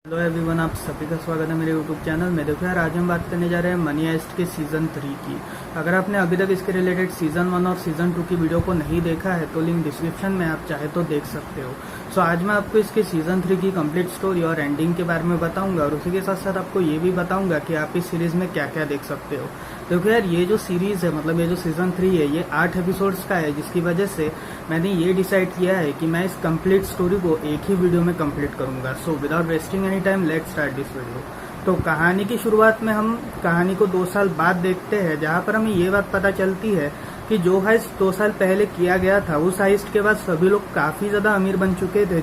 Hello everyone, आप सभी का स्वागत है मेरे यूट्यूब चैनल में। देखो यार, आज हम बात करने जा रहे हैं मनी हाइस्ट के सीज़न 3 की। अगर आपने अभी तक इसके रिलेटेड सीज़न 1 और सीज़न 2 की वीडियो को नहीं देखा है तो लिंक डिस्क्रिप्शन में आप चाहे तो देख सकते हो। सो आज मैं आपको इसके सीज़न 3 की कंप्लीट स्टोरी और एंडिंग के बारे में बताऊंगा और उसी के साथ साथ आपको ये भी बताऊंगा कि आप इस सीरीज़ में क्या क्या देख सकते हो। देखो यार, ये जो सीरीज़ है, मतलब ये जो सीज़न 3 है, ये 8 एपिसोड्स का है, जिसकी वजह से मैंने ये डिसाइड किया है कि मैं इस कंप्लीट स्टोरी को एक ही वीडियो में कंप्लीट करूंगा। So without wasting any time, let's start this video. तो कहानी की शुरुआत में हम कहानी को 2 साल बाद देखते हैं, जहां पर हमें ये बात पता चलती है कि जो हाइस्ट 2 साल पहले किया गया था, उस हाइस्ट के बाद सभी लोग काफी ज्यादा अमीर बन चुके थे।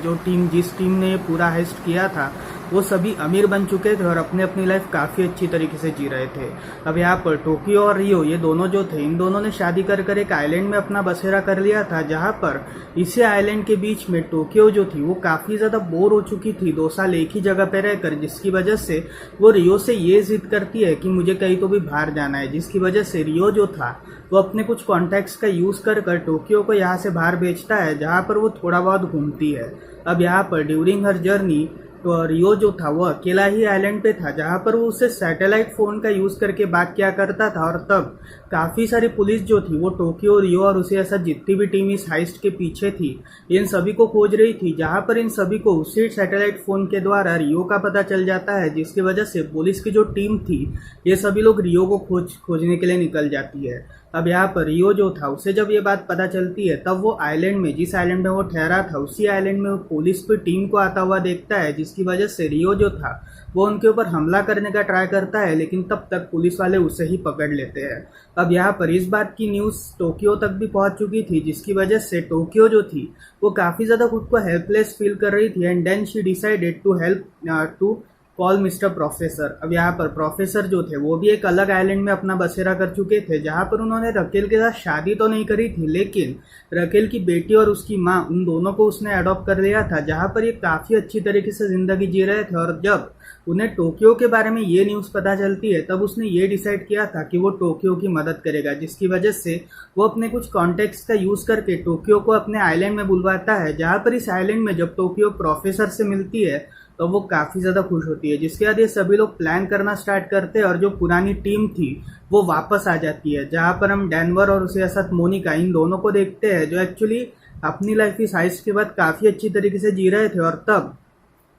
जिस टीम ने ये पूरा हाइस्ट किया था वो सभी अमीर बन चुके थे और अपनी अपनी लाइफ काफी अच्छी तरीके से जी रहे थे। अब यहाँ पर टोक्यो और रियो, ये दोनों जो थे, इन दोनों ने शादी कर एक आइलैंड में अपना बसेरा कर लिया था, जहाँ पर इसी आइलैंड के बीच में टोक्यो जो थी वो काफी ज्यादा बोर हो चुकी थी 2 साल एक ही जगह पे रहकर, जिसकी वजह से वो रियो से ये जिद करती है कि मुझे कहीं तो भी बाहर जाना है। जिसकी वजह से रियो जो था वो अपने कुछ कॉन्टैक्ट्स का यूज कर टोक्यो को यहाँ से बाहर भेजता है, जहाँ पर वो थोड़ा बहुत घूमती है। अब यहाँ पर ड्यूरिंग हर जर्नी तो रियो जो था वो अकेला ही आइलैंड पे था, जहां पर वो उससे सैटेलाइट फोन का यूज करके बात किया करता था। और तब काफी सारी पुलिस जो थी वो टोक्यो, रियो और उसी ऐसा जितनी भी टीम इस हाइस्ट के पीछे थी, इन सभी को खोज रही थी। जहां पर इन सभी को उसी सैटेलाइट फोन के द्वारा रियो का पता चल जाता है, जिसकी वजह से पुलिस की जो टीम थी ये सभी लोग रियो को खोजने के लिए निकल जाती है। अब यहाँ पर रियो जो था, उसे जब ये बात पता चलती है, तब वो आइलैंड में, जिस आइलैंड में वो ठहरा था, उसी आइलैंड में वो पुलिस की टीम को आता हुआ देखता है, जिसकी वजह से रियो जो था वो उनके ऊपर हमला करने का ट्राई करता है, लेकिन तब तक पुलिस वाले उसे ही पकड़ लेते हैं। अब यहाँ पर इस बात की न्यूज़ टोक्यो तक भी पहुंच चुकी थी, जिसकी वजह से टोक्यो जो थी वो काफ़ी ज़्यादा खुद को हेल्पलेस फील कर रही थी। And then she decided to help to call mister professor. अब यहाँ पर प्रोफेसर जो थे वो भी एक अलग आइलैंड में अपना बसेरा कर चुके थे, जहाँ पर उन्होंने रकेल के साथ शादी तो नहीं करी थी, लेकिन रकेल की बेटी और उसकी माँ, उन दोनों को उसने अडॉप्ट कर लिया था, जहाँ पर ये काफ़ी अच्छी तरीके से ज़िंदगी जी रहे थे। और जब उन्हें टोक्यो के बारे में ये न्यूज़ पता चलती है, तब उसने ये डिसाइड किया था कि वो टोक्यो की मदद करेगा, जिसकी वजह से वो अपने कुछ कॉन्टेक्ट्स का यूज़ करके टोक्यो को अपने आइलैंड में बुलवाता है। जहाँ पर इस आइलैंड में जब टोक्यो प्रोफेसर से मिलती है तो वो काफ़ी ज़्यादा खुश होती है, जिसके बाद ये सभी लोग प्लान करना स्टार्ट करते हैं और जो पुरानी टीम थी वो वापस आ जाती है। जहाँ पर हम डेनवर और उसके साथ मोनिका, इन दोनों को देखते हैं, जो एक्चुअली अपनी लाइफ इस हाइस्ट के बाद काफ़ी अच्छी तरीके से जी रहे थे। और तब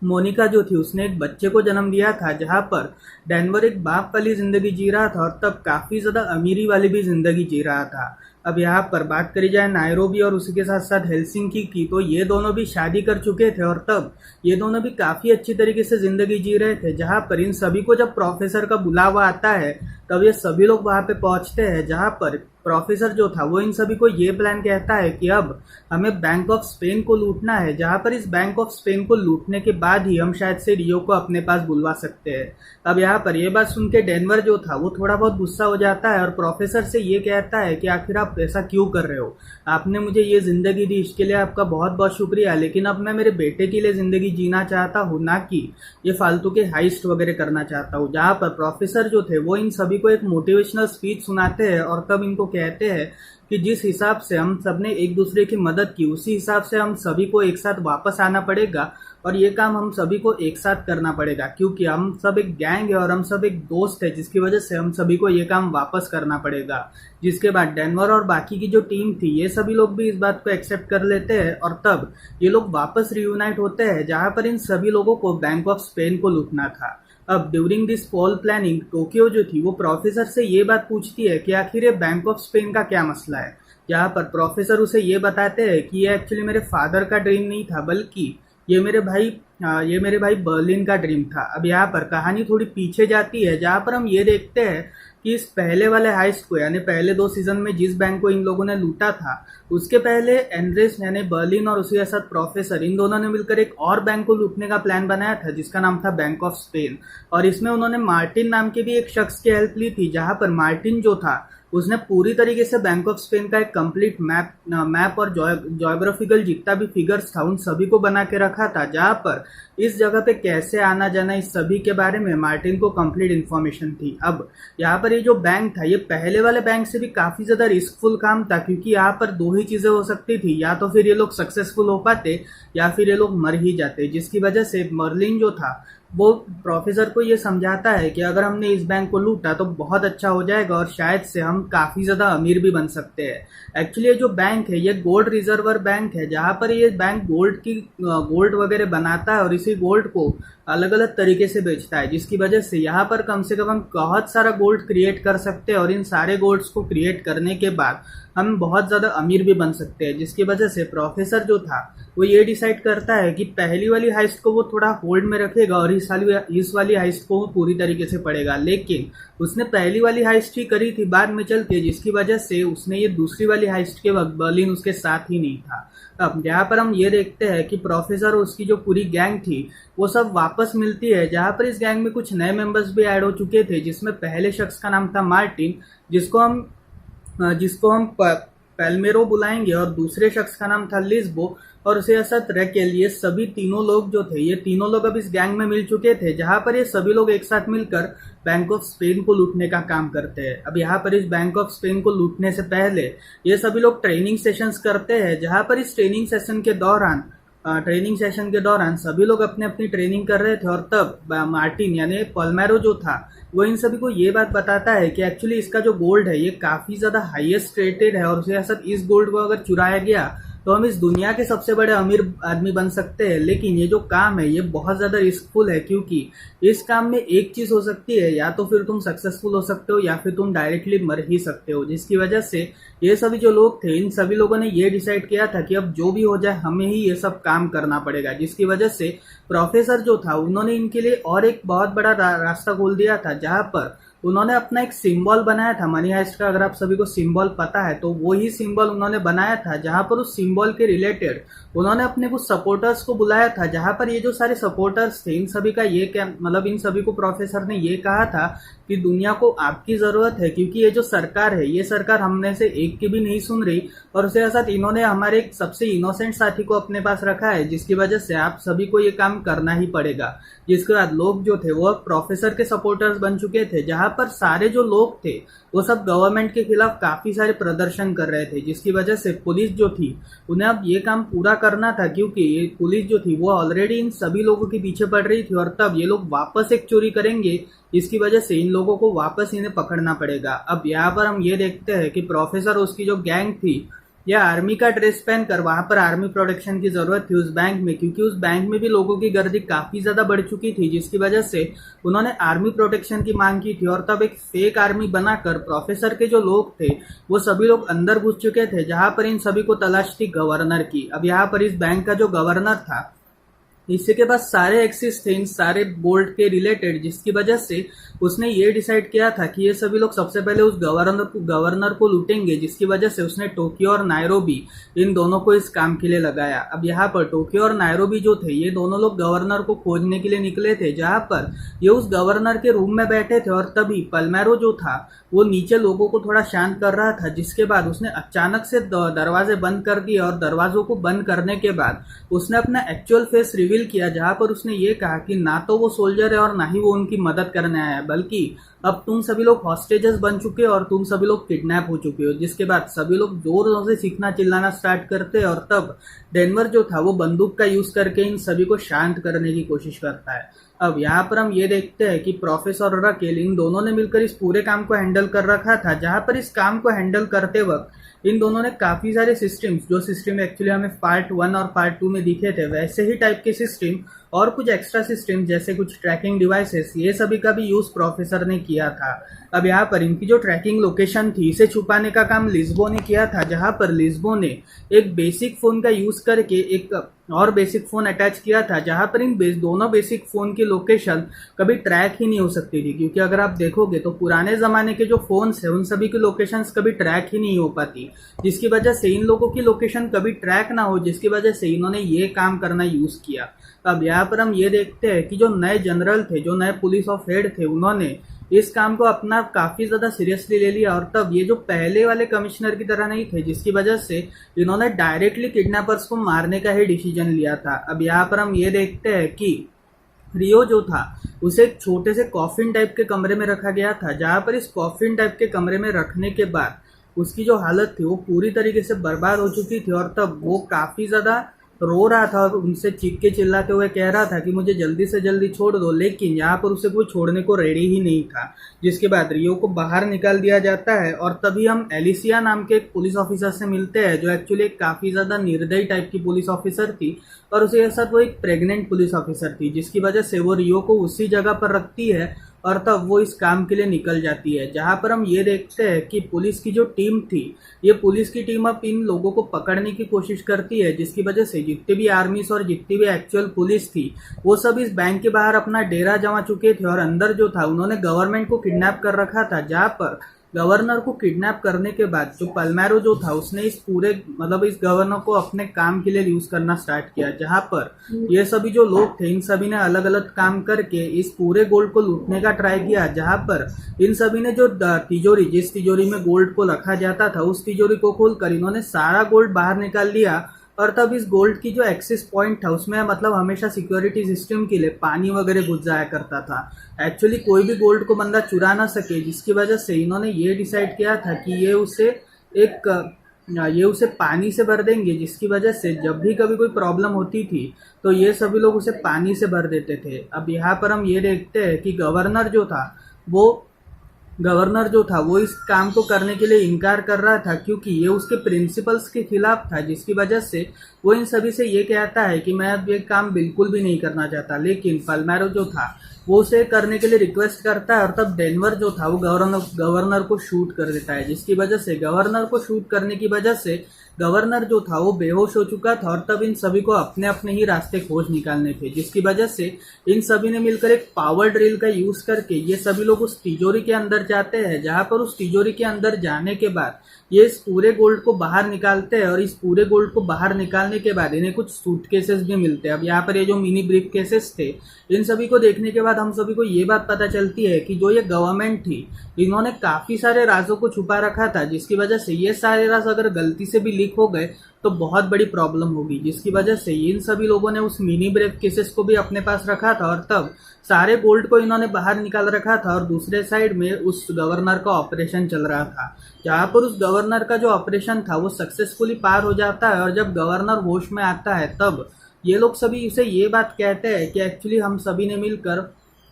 मोनिका जो थी उसने एक बच्चे को जन्म दिया था, जहाँ पर डेनवर एक बाप वाली जिंदगी जी रहा था और तब काफी ज्यादा अमीरी वाली भी जिंदगी जी रहा था। अब यहाँ पर बात करी जाए नायरोबी और उसी के साथ साथ हेलसिंकी की, तो ये दोनों भी शादी कर चुके थे और तब ये दोनों भी काफी अच्छी तरीके से जिंदगी जी रहे थे। जहाँ पर इन सभी को जब प्रोफेसर का बुलावा आता है, तब ये सभी लोग वहां पे पहुंचते हैं, जहाँ पर प्रोफेसर जो था वो इन सभी को ये प्लान कहता है कि अब हमें बैंक ऑफ स्पेन को लूटना है, जहां पर इस बैंक ऑफ स्पेन को लूटने के बाद ही हम शायद से रियो को अपने पास बुलवा सकते हैं। अब यहाँ पर ये बात सुन के डेनवर जो था वो थोड़ा बहुत गुस्सा हो जाता है और प्रोफेसर से ये कहता है कि आखिर आप ऐसा क्यों कर रहे हो, आपने मुझे ये जिंदगी दी, इसके लिए आपका बहुत बहुत शुक्रिया, लेकिन अब मैं मेरे बेटे के लिए जिंदगी जीना चाहता हूँ, ना कि ये फालतू के हाइस्ट वगैरह करना चाहता हूँ। जहाँ पर प्रोफेसर जो थे वो इन सभी को एक मोटिवेशनल स्पीच सुनाते हैं और तब इनको कहते हैं कि जिस हिसाब से हम सब ने एक दूसरे की मदद की, उसी हिसाब से हम सभी को एक साथ वापस आना पड़ेगा और ये काम हम सभी को एक साथ करना पड़ेगा, क्योंकि हम सब एक गैंग है और हम सब एक दोस्त है, जिसकी वजह से हम सभी को ये काम वापस करना पड़ेगा। जिसके बाद डेनवर और बाकी की जो टीम थी ये सभी लोग भी इस बात को एक्सेप्ट कर लेते हैं और तब ये लोग वापस रियूनाइट होते हैं, जहाँ पर इन सभी लोगों को बैंक ऑफ स्पेन को लूटना था। अब during this poll planning, Tokyo जो थी वो प्रोफेसर से ये बात पूछती है कि आखिर ये बैंक ऑफ स्पेन का क्या मसला है। जहाँ पर प्रोफेसर उसे ये बताते हैं कि ये एक्चुअली मेरे फादर का ड्रीम नहीं था, बल्कि ये मेरे भाई बर्लिन का ड्रीम था। अब यहाँ पर कहानी थोड़ी पीछे जाती है, जहाँ पर हम ये देखते हैं कि इस पहले वाले हाइस्ट को, यानी पहले 2 सीजन में जिस बैंक को इन लोगों ने लूटा था, उसके पहले एंड्रेस यानी बर्लिन और उसके साथ प्रोफेसर, इन दोनों ने मिलकर एक और बैंक को लूटने का प्लान बनाया था, जिसका नाम था बैंक ऑफ स्पेन। और इसमें उन्होंने मार्टिन नाम के भी एक शख्स की हेल्प ली थी, जहां पर मार्टिन जो था उसने पूरी तरीके से बैंक ऑफ स्पेन का एक कंप्लीट मैप और ज्योग्राफिकल जितना भी फिगर्स था उन सभी को बना के रखा था, जहां पर इस जगह पे कैसे आना जाना इस सभी के बारे में मार्टिन को कंप्लीट इन्फॉर्मेशन थी। अब यहाँ पर ये जो बैंक था ये पहले वाले बैंक से भी काफी ज्यादा रिस्कफुल काम था, क्योंकि यहाँ पर 2 ही चीजें हो सकती थी, या तो फिर ये लोग सक्सेसफुल हो पाते या फिर ये लोग मर ही जाते, जिसकी वजह से मर्लिन जो था वो प्रोफेसर को ये समझाता है कि अगर हमने इस बैंक को लूटा तो बहुत अच्छा हो जाएगा और शायद से हम काफ़ी ज़्यादा अमीर भी बन सकते हैं। एक्चुअली ये जो बैंक है ये गोल्ड रिजर्वर बैंक है, जहाँ पर ये बैंक गोल्ड वगैरह बनाता है और इसी गोल्ड को अलग अलग तरीके से बेचता है, जिसकी वजह से यहाँ पर कम से कम हम बहुत सारा गोल्ड क्रिएट कर सकते हैं और इन सारे गोल्ड्स को क्रिएट करने के बाद हम बहुत ज़्यादा अमीर भी बन सकते हैं। जिसकी वजह से प्रोफेसर जो था वो ये डिसाइड करता है कि पहली वाली हाइस्ट को वो थोड़ा होल्ड में रखेगा और इस वाली हाइस्ट को वो पूरी तरीके से पढ़ेगा। लेकिन उसने पहली वाली हाइस्ट ही करी थी बाद में चल के, जिसकी वजह से उसने ये दूसरी वाली हाइस्ट के वक्त बर्लिन उसके साथ ही नहीं था। अब यहाँ पर हम ये देखते हैं कि प्रोफेसर और उसकी जो पूरी गैंग थी वो सब वापस मिलती है, जहाँ पर इस गैंग में कुछ नए मेंबर्स भी ऐड हो चुके थे, जिसमें पहले शख्स का नाम था मार्टिन, जिसको हम पेल्मेरो बुलाएंगे, और दूसरे शख्स का नाम था लिस्बो और उसे असद रैकेल। ये सभी तीनों लोग जो थे, ये तीनों लोग अब इस गैंग में मिल चुके थे, जहां पर ये सभी लोग एक साथ मिलकर बैंक ऑफ स्पेन को लूटने का काम करते हैं। अब यहाँ पर इस बैंक ऑफ स्पेन को लूटने से पहले ये सभी लोग ट्रेनिंग सेशंस करते हैं, जहां पर इस ट्रेनिंग सेशन के दौरान सभी लोग अपने अपनी ट्रेनिंग कर रहे थे, और तब मार्टिन यानी पल्मेरो जो था वो इन सभी को ये बात बताता है कि एक्चुअली इसका जो गोल्ड है ये काफ़ी ज़्यादा हाईएस्ट रेटेड है और उसे असद इस गोल्ड को अगर चुराया गया तो हम इस दुनिया के सबसे बड़े अमीर आदमी बन सकते हैं। लेकिन ये जो काम है ये बहुत ज़्यादा रिस्कफुल है, क्योंकि इस काम में एक चीज़ हो सकती है, या तो फिर तुम सक्सेसफुल हो सकते हो या फिर तुम डायरेक्टली मर ही सकते हो। जिसकी वजह से ये सभी जो लोग थे, इन सभी लोगों ने ये डिसाइड किया था कि अब जो भी हो जाए हमें ही ये सब काम करना पड़ेगा। जिसकी वजह से प्रोफेसर जो था उन्होंने इनके लिए और एक बहुत बड़ा रास्ता खोल दिया था, जहाँ पर उन्होंने अपना एक सिंबल बनाया था मनी हाइस्ट का। अगर आप सभी को सिंबल पता है तो वो ही सिंबल उन्होंने बनाया था, जहां पर उस सिंबल के रिलेटेड उन्होंने अपने कुछ सपोर्टर्स को बुलाया था, जहां पर ये जो सारे सपोर्टर्स थे इन सभी का ये क्या मतलब, इन सभी को प्रोफेसर ने ये कहा था कि दुनिया को आपकी जरूरत है, क्योंकि ये जो सरकार है ये सरकार हमने से एक की भी नहीं सुन रही, और उसके साथ इन्होंने हमारे एक सबसे इनोसेंट साथी को अपने पास रखा है, जिसकी वजह से आप सभी को ये काम करना ही पड़ेगा। जिसके बाद लोग जो थे वो प्रोफेसर के सपोर्टर्स बन चुके थे, जहां पर सारे जो लोग थे वो सब गवर्नमेंट के खिलाफ काफी सारे प्रदर्शन कर रहे थे। जिसकी वजह से पुलिस जो थी उन्हें अब ये काम पूरा करना था, क्योंकि ये पुलिस जो थी वो ऑलरेडी इन सभी लोगों के पीछे पड़ रही थी, और तब ये लोग वापस एक चोरी करेंगे, इसकी वजह से इन लोगों को वापस इन्हें पकड़ना पड़ेगा। अब यहाँ पर हम ये देखते हैं कि प्रोफेसर और उसकी जो गैंग थी या आर्मी का ड्रेस पहनकर वहां पर आर्मी प्रोटेक्शन की जरूरत थी उस बैंक में, क्योंकि उस बैंक में भी लोगों की गर्दी काफी ज्यादा बढ़ चुकी थी, जिसकी वजह से उन्होंने आर्मी प्रोटेक्शन की मांग की थी। और तब एक फेक आर्मी बनाकर प्रोफेसर के जो लोग थे वो सभी लोग अंदर घुस चुके थे, जहां पर इन सभी को तलाश थी गवर्नर की। अब यहाँ पर इस बैंक का जो गवर्नर था इसी के पास सारे एक्सेस थे इन सारे गोल्ड के रिलेटेड, जिसकी वजह से उसने ये डिसाइड किया था कि ये सभी लोग सबसे पहले उस गवर्नर को लूटेंगे, जिसकी वजह से उसने टोक्यो और नायरोबी इन दोनों को इस काम के लिए लगाया। अब यहाँ पर टोक्यो और नायरोबी जो थे ये दोनों लोग गवर्नर को खोजने के लिए निकले थे, जहाँ पर ये उस गवर्नर के रूम में बैठे थे, और तभी पल्मेरो जो था वो नीचे लोगों को थोड़ा शांत कर रहा था, जिसके बाद उसने अचानक से दरवाजे बंद कर दिए, और दरवाजों को बंद करने के बाद उसने अपना एक्चुअल फेस रिवील किया, जहां पर उसने ये कहा कि ना तो वो सोल्जर है और ना ही वो उनकी मदद करने आया है, बल्कि अब तुम सभी लोग हॉस्टेजेस बन चुके हो और तुम सभी लोग किडनैप हो चुके हो। जिसके बाद सभी लोग जोर जोर से चीखना चिल्लाना स्टार्ट करते हैं, और तब डेनवर जो था वो बंदूक का यूज करके इन सभी को शांत करने की कोशिश करता है। अब यहाँ पर हम ये देखते हैं कि प्रोफेसर और रकेल इन दोनों ने मिलकर इस पूरे काम को हैंडल कर रखा था, जहां पर इस काम को हैंडल करते वक्त इन दोनों ने काफी सारे सिस्टम्स, जो सिस्टम एक्चुअली हमें पार्ट 1 और पार्ट 2 में दिखे थे वैसे ही टाइप के सिस्टम और कुछ एक्स्ट्रा सिस्टम जैसे कुछ ट्रैकिंग डिवाइसेस, ये सभी का भी यूज प्रोफेसर ने किया था। अब यहाँ पर इनकी जो ट्रैकिंग लोकेशन थी इसे छुपाने का काम लिस्बो ने किया था, जहां पर लिस्बो ने एक बेसिक फोन का यूज करके एक और बेसिक फोन अटैच किया था, जहां पर इन दोनों बेसिक फोन की लोकेशन कभी ट्रैक ही नहीं हो सकती थी, क्योंकि अगर आप देखोगे तो पुराने जमाने के जो फोन्स है उन सभी की लोकेशंस कभी ट्रैक ही नहीं हो पाती, जिसकी वजह से इन लोगों की लोकेशन कभी ट्रैक ना हो, जिसकी वजह से इन्होंने ये काम करना यूज किया। अब यहाँ पर हम ये देखते हैं कि जो नए जनरल थे, जो नए पुलिस ऑफ हेड थे, उन्होंने इस काम को अपना काफी ज्यादा सीरियसली ले लिया, और तब ये जो पहले वाले कमिश्नर की तरह नहीं थे, जिसकी वजह से इन्होंने डायरेक्टली किडनैपर्स को मारने का ही डिसीजन लिया था। अब यहाँ पर हम ये देखते हैं कि रियो जो था उसे एक छोटे से कॉफिन टाइप के कमरे में रखा गया था, जहां पर इस कॉफिन टाइप के कमरे में रखने के बाद उसकी जो हालत थी वो पूरी तरीके से बर्बाद हो चुकी थी, और तब वो काफी ज्यादा रो रहा था और उनसे चीख के चिल्लाते हुए कह रहा था कि मुझे जल्दी से जल्दी छोड़ दो, लेकिन यहाँ पर उसे कोई छोड़ने को रेडी ही नहीं था। जिसके बाद रियो को बाहर निकाल दिया जाता है और तभी हम एलिसिया नाम के एक पुलिस ऑफिसर से मिलते हैं, जो एक्चुअली काफ़ी ज़्यादा निर्दयी टाइप की पुलिस ऑफिसर थी और उसके साथ वो एक प्रेग्नेंट पुलिस ऑफिसर थी, जिसकी वजह से वो रियो को उसी जगह पर रखती है और तब वो इस काम के लिए निकल जाती है। जहाँ पर हम ये देखते हैं कि पुलिस की जो टीम थी, ये पुलिस की टीम अब इन लोगों को पकड़ने की कोशिश करती है, जिसकी वजह से जितने भी आर्मीज और जितनी भी एक्चुअल पुलिस थी वो सब इस बैंक के बाहर अपना डेरा जमा चुके थे और अंदर जो था उन्होंने गवर्नमेंट को किडनैप कर रखा था। जहाँ पर गवर्नर को किडनैप करने के बाद जो पल्मेरो जो था उसने इस पूरे इस गवर्नर को अपने काम के लिए यूज करना स्टार्ट किया, जहां पर ये सभी जो लोग थे इन सभी ने अलग अलग काम करके इस पूरे गोल्ड को लूटने का ट्राई किया। जहां पर इन सभी ने जो तिजोरी, जिस तिजोरी में गोल्ड को रखा जाता था, उस तिजोरी को खोलकर इन्होंने सारा गोल्ड बाहर निकाल लिया और तब इस गोल्ड की जो एक्सेस पॉइंट था उसमें हमेशा सिक्योरिटी सिस्टम के लिए पानी वगैरह घुस जाया करता था। एक्चुअली कोई भी गोल्ड को बंदा चुरा ना सके, जिसकी वजह से इन्होंने ये डिसाइड किया था कि ये उसे पानी से भर देंगे, जिसकी वजह से जब भी कभी कोई प्रॉब्लम होती थी तो ये सभी लोग उसे पानी से भर देते थे। अब यहाँ पर हम ये देखते हैं कि गवर्नर जो था वो इस काम को करने के लिए इनकार कर रहा था, क्योंकि ये उसके प्रिंसिपल्स के खिलाफ था, जिसकी वजह से वो इन सभी से ये कहता है कि मैं अब ये काम बिल्कुल भी नहीं करना चाहता। लेकिन पल्मेरो जो था वो उसे करने के लिए रिक्वेस्ट करता है और तब डेनवर जो था वो गवर्नर को शूट कर देता है, जिसकी वजह से गवर्नर को शूट करने की वजह से गवर्नर जो था वो बेहोश हो चुका था और तब इन सभी को अपने अपने ही रास्ते खोज निकालने थे, जिसकी वजह से इन सभी ने मिलकर एक पावर ड्रिल का यूज करके ये सभी लोग उस तिजोरी के अंदर जाते हैं, जहां पर उस तिजोरी के अंदर जाने के बाद ये इस पूरे गोल्ड को बाहर निकालते हैं और इस पूरे गोल्ड को बाहर निकालने के बाद इन्हें कुछ सूटकेसेस भी मिलते हैं। अब यहाँ पर ये जो मिनी ब्रीफ केसेस थे, इन सभी को देखने के बाद हम सभी को ये बात पता चलती है कि जो ये गवर्नमेंट थी इन्होंने काफी सारे राजों को छुपा रखा था, जिसकी वजह से ये सारे राज अगर गलती से भी लीक हो गए तो बहुत बड़ी प्रॉब्लम होगी, जिसकी वजह से इन सभी लोगों ने उस मिनी ब्रेव केसेस को भी अपने पास रखा था और तब सारे गोल्ड को इन्होंने बाहर निकाल रखा था। और दूसरे साइड में उस गवर्नर का ऑपरेशन चल रहा था, जहाँ पर उस गवर्नर का जो ऑपरेशन था वो सक्सेसफुली पार हो जाता है और जब गवर्नर होश में आता है तब ये लोग सभी उसे ये बात कहते हैं कि एक्चुअली हम सभी ने मिलकर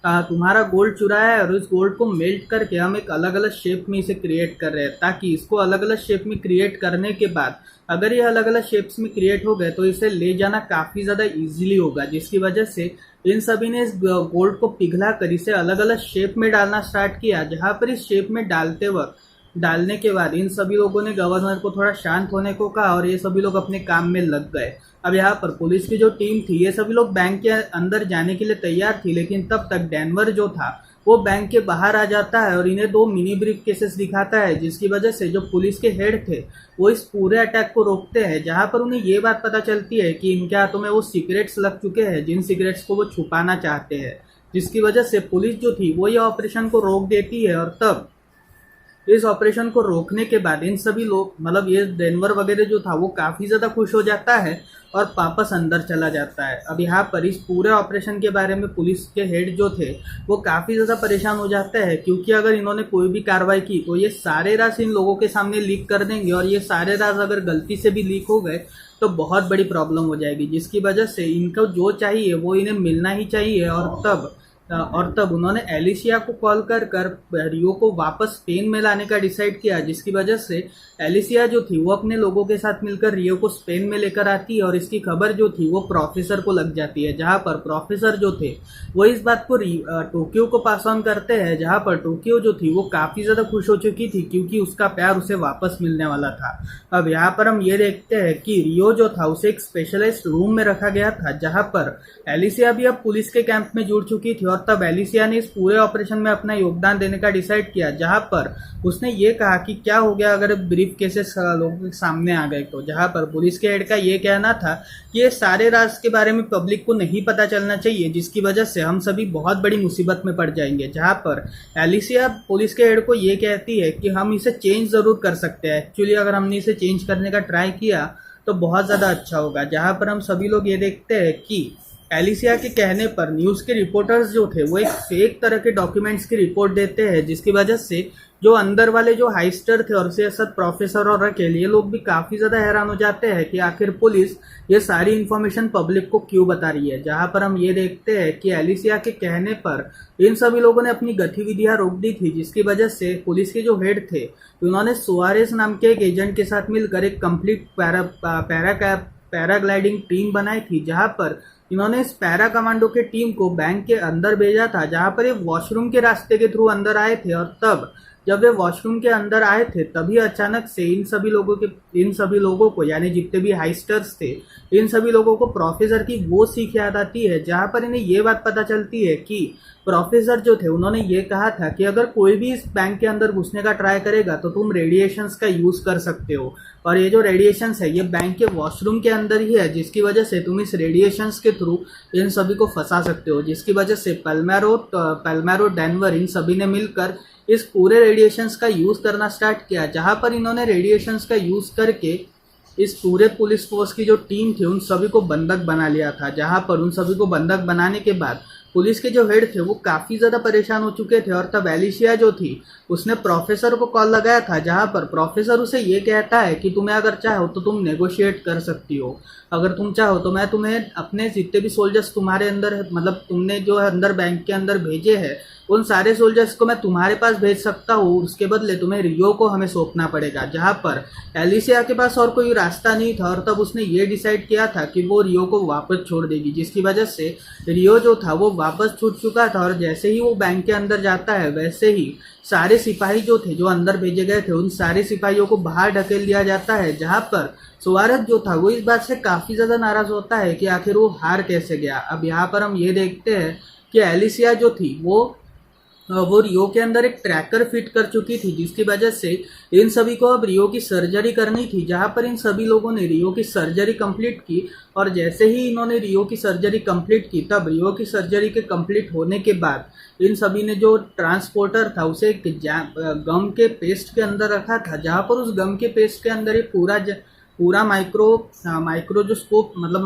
तुम्हारा गोल्ड चुराया है और इस गोल्ड को मेल्ट करके हम एक अलग अलग शेप में इसे क्रिएट कर रहे हैं, ताकि इसको अलग अलग शेप में क्रिएट करने के बाद अगर ये अलग अलग शेप्स में क्रिएट हो गए तो इसे ले जाना काफ़ी ज़्यादा इजीली होगा, जिसकी वजह से इन सभी ने इस गोल्ड को पिघला कर इसे अलग अलग शेप में डालना स्टार्ट किया। जहाँ पर इस शेप में डालने के बाद इन सभी लोगों ने गवर्नर को थोड़ा शांत होने को कहा और ये सभी लोग अपने काम में लग गए। अब यहाँ पर पुलिस की जो टीम थी ये सभी लोग बैंक के अंदर जाने के लिए तैयार थी, लेकिन तब तक डेनवर जो था वो बैंक के बाहर आ जाता है और इन्हें 2 मिनी ब्रीफ केसेस दिखाता है, जिसकी वजह से जो पुलिस के हेड थे वो इस पूरे अटैक को रोकते हैं। जहाँ पर उन्हें ये बात पता चलती है कि इनके हाथों में वो सिगरेट्स लग चुके हैं, जिन सिगरेट्स को वो छुपाना चाहते हैं, जिसकी वजह से पुलिस जो थी वो ये ऑपरेशन को रोक देती है। और तब इस ऑपरेशन को रोकने के बाद इन सभी लोग ये डेनवर वगैरह जो था वो काफ़ी ज़्यादा खुश हो जाता है और वापस अंदर चला जाता है। अब यहाँ पर इस पूरे ऑपरेशन के बारे में पुलिस के हेड जो थे वो काफ़ी ज़्यादा परेशान हो जाते हैं, क्योंकि अगर इन्होंने कोई भी कार्रवाई की तो ये सारे राज इन लोगों के सामने लीक कर देंगे और ये सारे राज अगर गलती से भी लीक हो गए तो बहुत बड़ी प्रॉब्लम हो जाएगी, जिसकी वजह से इनको जो चाहिए वो इन्हें मिलना ही चाहिए। और तब उन्होंने एलिसिया को कॉल कर रियो को वापस स्पेन में लाने का डिसाइड किया, जिसकी वजह से एलिसिया जो थी वो अपने लोगों के साथ मिलकर रियो को स्पेन में लेकर आती है और इसकी खबर जो थी वो प्रोफेसर को लग जाती है, जहां पर प्रोफेसर जो थे वो इस बात को टोक्यो को पास ऑन करते हैं, जहां पर टोक्यो जो थी वो काफ़ी ज़्यादा खुश हो चुकी थी क्योंकि उसका प्यार उसे वापस मिलने वाला था। अब यहाँ पर हम ये देखते हैं कि रियो जो था उसे एक स्पेशलाइज्ड रूम में रखा गया था, जहाँ पर एलिसिया भी अब पुलिस के कैंप में जुड़ चुकी थी और तब एलिसिया ने इस पूरे ऑपरेशन में अपना योगदान देने का डिसाइड किया, जहां पर उसने ये कहा कि क्या हो गया अगर ब्रीफ केसेस लोगों के सामने आ गए तो। जहां पर पुलिस के हेड का ये कहना था कि ये सारे राज के बारे में पब्लिक को नहीं पता चलना चाहिए, जिसकी वजह से हम सभी बहुत बड़ी मुसीबत में पड़ जाएंगे। जहां पर एलिसिया पुलिस के हेड को ये कहती है कि हम इसे चेंज जरूर कर सकते हैं, एक्चुअली अगर हमने इसे चेंज करने का ट्राई किया तो बहुत ज़्यादा अच्छा होगा। जहां पर हम सभी लोग ये देखते हैं कि एलिसिया के कहने पर न्यूज़ के रिपोर्टर्स जो थे वो एक फेक तरह के डॉक्यूमेंट्स की रिपोर्ट देते हैं, जिसकी वजह से जो अंदर वाले जो हाइस्टर थे और से सब प्रोफेसर और अकेले ये लोग भी काफ़ी ज़्यादा हैरान हो जाते हैं कि आखिर पुलिस ये सारी इन्फॉर्मेशन पब्लिक को क्यों बता रही है। जहां पर हम ये देखते हैं कि एलिसिया के कहने पर इन सभी लोगों ने अपनी गतिविधियां रोक दी थी, जिसकी वजह से पुलिस के जो हेड थे उन्होंने सुआरेस नाम के एक एजेंट के साथ मिलकर एक कंप्लीट पैराग्लाइडिंग टीम बनाई थी, जहां पर इन्होंने इस पैरा कमांडो के टीम को बैंक के अंदर भेजा था, जहां पर ये वॉशरूम के रास्ते के थ्रू अंदर आए थे। और तब जब वे वॉशरूम के अंदर आए थे तभी अचानक से इन सभी लोगों को यानी जितने भी हाइस्टर्स थे इन सभी लोगों को प्रोफेसर की वो सीख याद आती है, जहां पर इन्हें ये बात पता चलती है कि प्रोफेसर जो थे उन्होंने ये कहा था कि अगर कोई भी इस बैंक के अंदर घुसने का ट्राई करेगा तो तुम रेडिएशंस का यूज कर सकते हो, और ये जो रेडिएशंस है ये बैंक के वॉशरूम के अंदर ही है, जिसकी वजह से तुम इस रेडिएशंस के थ्रू इन सभी को फंसा सकते हो। जिसकी वजह से पेल्मेरो डेनवर इन सभी ने मिलकर इस पूरे रेडिएशंस का यूज करना स्टार्ट किया, जहां पर इन्होंने रेडिएशंस का यूज करके इस पूरे पुलिस फोर्स की जो टीम थी उन सभी को बंधक बना लिया था। जहां पर उन सभी को बंधक बनाने के बाद पुलिस के जो हेड थे वो काफ़ी ज़्यादा परेशान हो चुके थे, और तब एलिशिया जो थी उसने प्रोफेसर को कॉल लगाया था, जहां पर प्रोफेसर उसे ये कहता है कि तुम्हें अगर चाहो तो तुम नेगोशिएट कर सकती हो, अगर तुम चाहो तो मैं तुम्हें अपने जितने भी सोल्जर्स तुम्हारे अंदर है, मतलब तुमने जो है अंदर बैंक के अंदर भेजे हैं उन सारे सोल्जर्स को मैं तुम्हारे पास भेज सकता हूँ, उसके बदले तुम्हें रियो को हमें सौंपना पड़ेगा। जहाँ पर एलिसिया के पास और कोई रास्ता नहीं था, और तब उसने ये डिसाइड किया था कि वो रियो को वापस छोड़ देगी, जिसकी वजह से रियो जो था वो वापस छूट चुका था। और जैसे ही वो बैंक के अंदर जाता है वैसे ही सारे सिपाही जो थे जो अंदर भेजे गए थे उन सारे सिपाहियों को बाहर ढकेल दिया जाता है, जहाँ पर सुआरेस जो था वो इस बात से काफ़ी ज़्यादा नाराज़ होता है कि आखिर वो हार कैसे गया। अब यहाँ पर हम ये देखते हैं कि एलिसिया जो थी वो रियो के अंदर एक ट्रैकर फिट कर चुकी थी, जिसकी वजह से इन सभी को अब रियो की सर्जरी करनी थी। जहां पर इन सभी लोगों ने रियो की सर्जरी कंप्लीट की, और जैसे ही इन्होंने रियो की सर्जरी कंप्लीट की तब रियो की सर्जरी के कंप्लीट होने के बाद इन सभी ने जो ट्रांसपोर्टर था उसे एक गम के पेस्ट के अंदर रखा था, जहां पर उस गम के पेस्ट के अंदर एक पूरा माइक्रोस्कोप मतलब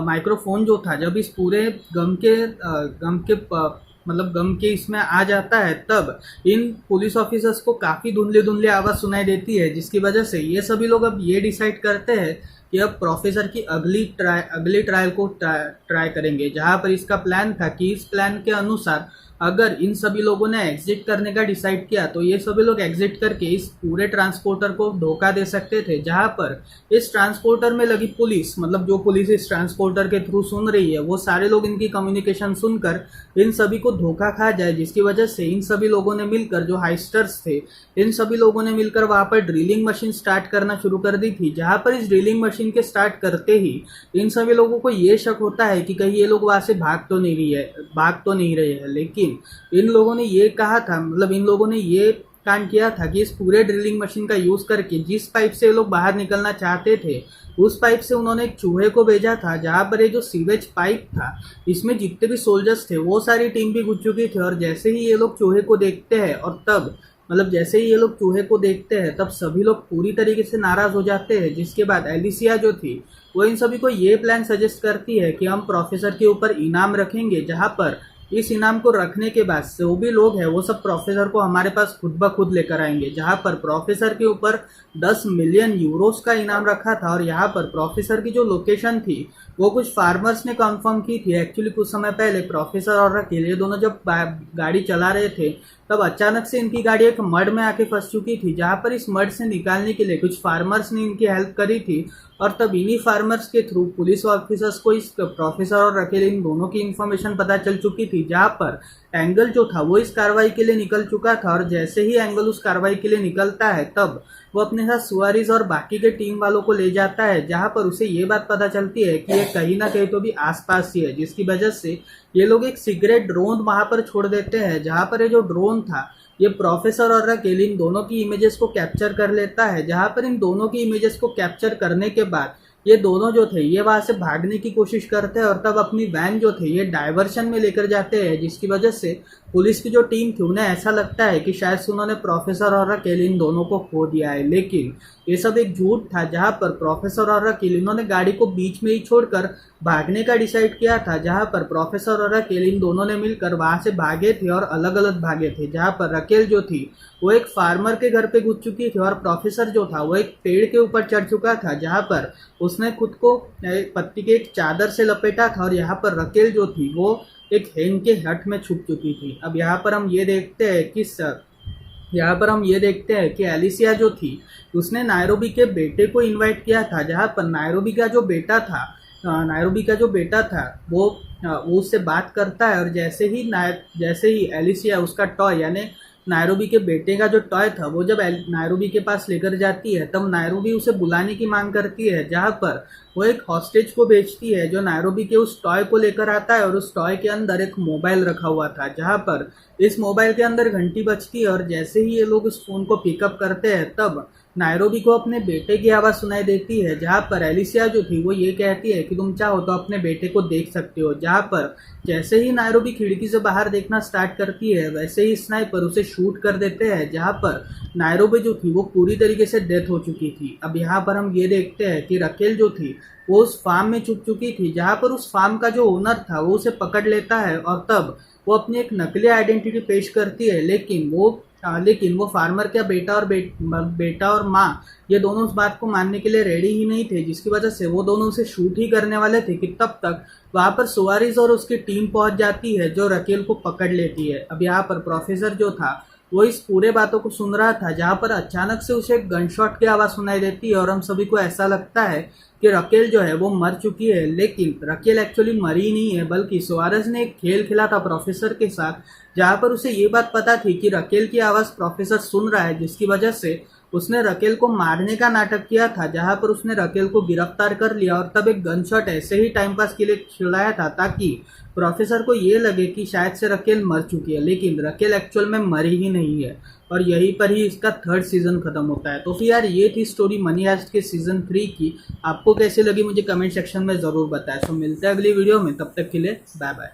माइक्रोफोन जो था, जब इस पूरे गम के इसमें आ जाता है तब इन पुलिस ऑफिसर्स को काफ़ी धुंधली आवाज़ सुनाई देती है, जिसकी वजह से ये सभी लोग अब ये डिसाइड करते हैं कि अब प्रोफेसर की अगली ट्रायल को ट्राई करेंगे। जहां पर इसका प्लान था कि इस प्लान के अनुसार अगर इन सभी लोगों ने एग्जिट करने का डिसाइड किया तो ये सभी लोग एग्जिट करके इस पूरे ट्रांसपोर्टर को धोखा दे सकते थे, जहां पर इस ट्रांसपोर्टर में लगी पुलिस, मतलब जो पुलिस इस ट्रांसपोर्टर के थ्रू सुन रही है वो सारे लोग इनकी कम्युनिकेशन सुनकर इन सभी को धोखा खा जाए। जिसकी वजह से इन सभी लोगों ने मिलकर, जो हाइस्टर्स थे इन सभी लोगों ने मिलकर वहां पर ड्रिलिंग मशीन स्टार्ट करना शुरू कर दी थी, जहां पर इस ड्रिलिंग मशीन के स्टार्ट करते ही इन सभी लोगों को ये शक होता है कि कहीं ये लोग वहां से भाग तो नहीं रहे हैं। लेकिन इन लोगों ने ये कहा था, मतलब इन लोगों ने ये कांड किया था कि इस पूरे ड्रिलिंग मशीन का यूज करके जिस पाइप से ये लोग बाहर निकलना चाहते थे उस पाइप से उन्होंने एक चूहे को भेजा था, जहां पर ये जो सीवेज पाइप था इसमें जितने भी सोल्जर्स थे वो सारी टीम भी घुस चुकी थी। और जैसे ही ये लोग चूहे को देखते हैं तब सभी लोग पूरी तरीके से नाराज हो जाते हैं। जिसके बाद एलिसिया जो थी वो इन सभी को ये प्लान सजेस्ट करती है कि हम प्रोफेसर के ऊपर इनाम रखेंगे, जहां पर इस इनाम को रखने के बाद जो भी लोग हैं वो सब प्रोफेसर को हमारे पास खुद ब खुद लेकर आएंगे। जहां पर प्रोफेसर के ऊपर 10 मिलियन यूरोस का इनाम रखा था, और यहाँ पर प्रोफेसर की जो लोकेशन थी वो कुछ फार्मर्स ने कंफर्म की थी। एक्चुअली कुछ समय पहले प्रोफेसर और रकील ये दोनों जब गाड़ी चला रहे थे तब अचानक से इनकी गाड़ी एक मड में आके फंस चुकी थी, जहां पर इस मड से निकालने के लिए कुछ फार्मर्स ने इनकी हेल्प करी थी। और तब इन्हीं फार्मर्स के थ्रू पुलिस ऑफिसर्स को इस प्रोफेसर और रकील इन दोनों की इन्फॉर्मेशन पता चल चुकी थी, जहां पर एंगल जो था वो इस कार्रवाई के लिए निकल चुका था। और जैसे ही एंगल उस कार्रवाई के लिए निकलता है तब वो अपने साथ सुआरिस और बाकी के टीम वालों को ले जाता है, जहां पर उसे ये बात पता चलती है कि ये कहीं ना कहीं तो भी आसपास ही है, जिसकी वजह से ये लोग एक सीक्रेट ड्रोन वहां पर छोड़ देते हैं, जहां पर ये जो ड्रोन था ये प्रोफेसर और रकील इन दोनों की इमेजेस को कैप्चर कर लेता है। जहां पर इन दोनों की इमेजेस को कैप्चर करने के बाद ये दोनों जो थे ये वहां से भागने की कोशिश करते हैं, और तब अपनी वैन जो थे ये डाइवर्शन में लेकर जाते हैं, जिसकी वजह से पुलिस की जो टीम थी उन्हें ऐसा लगता है कि शायद से उन्होंने प्रोफेसर और रकील इन दोनों को खो दिया है। लेकिन ये सब एक झूठ था, जहां पर प्रोफेसर और रकील इन्होंने गाड़ी को बीच में ही छोड़कर भागने का डिसाइड किया था, जहां पर प्रोफेसर और रकील इन दोनों ने मिलकर वहां से भागे थे और अलग अलग भागे थे। जहां पर रकेल जो थी वो एक फार्मर के घर पे घुस चुकी थी और प्रोफेसर जो था वो एक पेड़ के ऊपर चढ़ चुका था, जहां पर उसने खुद को पत्ती के एक चादर से लपेटा था और यहाँ पर रकेल जो थी वो एक हेन के हट में छुप चुकी थी। अब यहाँ पर हम ये देखते हैं कि एलिसिया जो थी उसने नायरोबी के बेटे को इनवाइट किया था, जहाँ पर नायरोबी का जो बेटा था वो उससे बात करता है। और जैसे ही एलिसिया उसका टॉय यानी नायरोबी के बेटे का जो टॉय था वो जब नायरोबी के पास लेकर जाती है, तब नायरोबी उसे बुलाने की मांग करती है, जहां पर वो एक हॉस्टेज को भेजती है जो नायरोबी के उस टॉय को लेकर आता है। और उस टॉय के अंदर एक मोबाइल रखा हुआ था, जहां पर इस मोबाइल के अंदर घंटी बजती है। और जैसे ही ये लोग उस फोन को पिकअप करते हैं, तब नायरोबी को अपने बेटे की आवाज़ सुनाई देती है, जहां पर एलिसिया जो थी वो ये कहती है कि तुम चाहो तो अपने बेटे को देख सकते हो। जहां पर जैसे ही नायरोबी खिड़की से बाहर देखना स्टार्ट करती है, वैसे ही स्नाइपर उसे शूट कर देते हैं, जहां पर नायरोबी जो थी वो पूरी तरीके से डेथ हो चुकी थी। अब यहाँ पर हम ये देखते हैं कि रकेल जो थी वो उस फार्म में छुप चुकी थी, जहां पर उस फार्म का जो ओनर था वो उसे पकड़ लेता है और तब वो अपनी एक नकली आइडेंटिटी पेश करती है। लेकिन वो फार्मर का बेटा और माँ ये दोनों उस बात को मानने के लिए रेडी ही नहीं थे, जिसकी वजह से वो दोनों उसे शूट ही करने वाले थे कि तब तक वहां पर सुआरिस और उसकी टीम पहुंच जाती है जो रकेल को पकड़ लेती है। अब यहाँ पर प्रोफेसर जो था वो इस पूरे बातों को सुन रहा था, जहां पर अचानक से उसे एक गन शॉट की आवाज़ सुनाई देती है और हम सभी को ऐसा लगता है कि रकेल जो है वो मर चुकी है। लेकिन रकेल एक्चुअली मरी नहीं है, बल्कि सुआरेस ने एक खेल खेला था प्रोफेसर के साथ, जहां पर उसे ये बात पता थी कि रकेल की आवाज़ प्रोफेसर सुन रहा है, जिसकी वजह से उसने रकेल को मारने का नाटक किया था, जहां पर उसने रकेल को गिरफ्तार कर लिया और तब एक गन शॉट ऐसे ही टाइम पास के लिए खिलाया था ताकि प्रोफेसर को ये लगे कि शायद से रकेल मर चुकी है। लेकिन रकेल एक्चुअल में मरी ही नहीं है और यहीं पर ही इसका 3rd सीजन खत्म होता है। तो फिर यार ये थी स्टोरी मनी हाइस्ट के सीजन 3 की। आपको कैसी लगी मुझे कमेंट सेक्शन में ज़रूर बताएं। सो मिलते हैं अगली वीडियो में, तब तक के लिए बाय बाय।